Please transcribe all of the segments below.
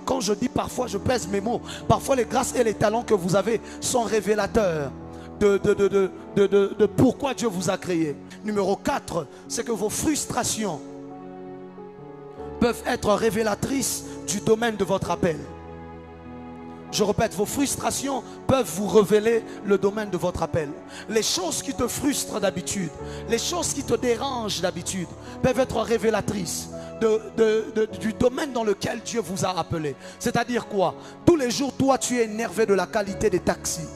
quand je dis parfois, je pèse mes mots. Parfois les grâces et les talents que vous avez sont révélateurs de pourquoi Dieu vous a créé. Numéro 4, c'est que vos frustrations peuvent être révélatrices du domaine de votre appel. Je répète, vos frustrations peuvent vous révéler le domaine de votre appel. Les choses qui te frustrent d'habitude, les choses qui te dérangent d'habitude, peuvent être révélatrices du domaine dans lequel Dieu vous a appelé. C'est-à-dire quoi? Tous les jours, toi, tu es énervé de la qualité des taxis.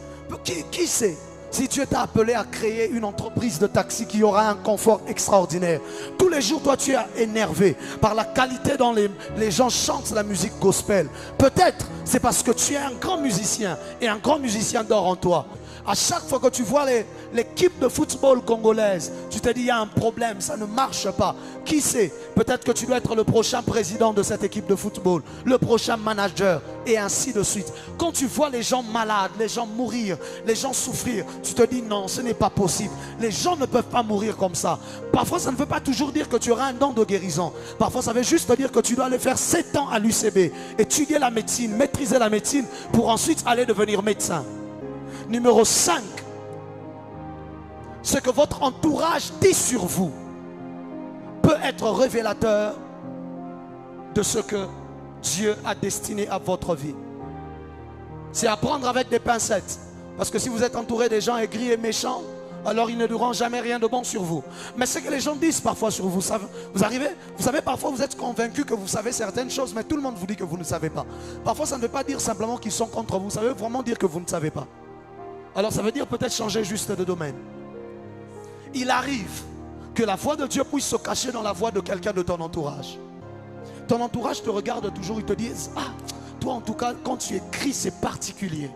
Qui sait? Si Dieu t'a appelé à créer une entreprise de taxi qui aura un confort extraordinaire, tous les jours, toi, tu es énervé par la qualité dont les gens chantent la musique gospel. Peut-être c'est parce que tu es un grand musicien et un grand musicien dort en toi. À chaque fois que tu vois l'équipe de football congolaise, tu te dis il y a un problème, ça ne marche pas. Qui sait? Peut-être que tu dois être le prochain président de cette équipe de football, le prochain manager et ainsi de suite. Quand tu vois les gens malades, les gens mourir, les gens souffrir, tu te dis non, ce n'est pas possible. Les gens ne peuvent pas mourir comme ça. Parfois ça ne veut pas toujours dire que tu auras un don de guérison. Parfois ça veut juste dire que tu dois aller faire 7 ans à l'UCB, étudier la médecine, maîtriser la médecine pour ensuite aller devenir médecin. Numéro 5, ce que votre entourage dit sur vous peut être révélateur de ce que Dieu a destiné à votre vie. C'est à prendre avec des pincettes. Parce que si vous êtes entouré des gens aigris et méchants, alors ils ne diront jamais rien de bon sur vous. Mais ce que les gens disent parfois sur vous, vous savez, parfois vous êtes convaincu que vous savez certaines choses, mais tout le monde vous dit que vous ne savez pas. Parfois ça ne veut pas dire simplement qu'ils sont contre vous, ça veut vraiment dire que vous ne savez pas. Alors ça veut dire peut-être changer juste de domaine. Il arrive que la voix de Dieu puisse se cacher dans la voix de quelqu'un de ton entourage. Ton entourage te regarde toujours, ils te disent, ah, toi en tout cas, quand tu écris, c'est particulier.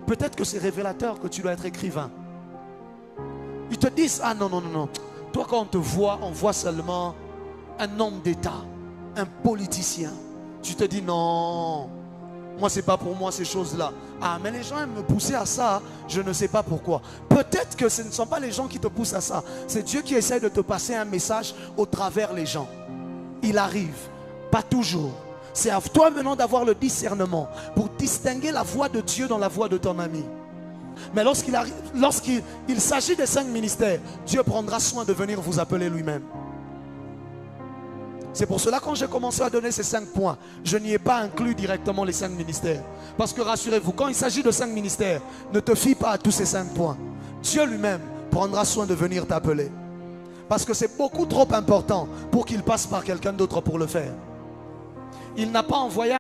Peut-être que c'est révélateur que tu dois être écrivain. Ils te disent, ah non, non, non, non. Toi quand on te voit, on voit seulement un homme d'État, un politicien. Tu te dis, non, moi c'est pas pour moi ces choses-là. Ah mais les gens aiment me pousser à ça, je ne sais pas pourquoi. Peut-être que ce ne sont pas les gens qui te poussent à ça. C'est Dieu qui essaie de te passer un message au travers les gens. Il arrive, pas toujours. C'est à toi maintenant d'avoir le discernement pour distinguer la voix de Dieu dans la voix de ton ami. Mais lorsqu'il s'agit des 5 ministères, Dieu prendra soin de venir vous appeler lui-même. C'est pour cela quand j'ai commencé à donner ces 5 points, je n'y ai pas inclus directement les 5 ministères. Parce que rassurez-vous, quand il s'agit de 5 ministères, ne te fie pas à tous ces 5 points. Dieu lui-même prendra soin de venir t'appeler. Parce que c'est beaucoup trop important pour qu'il passe par quelqu'un d'autre pour le faire. Il n'a pas envoyé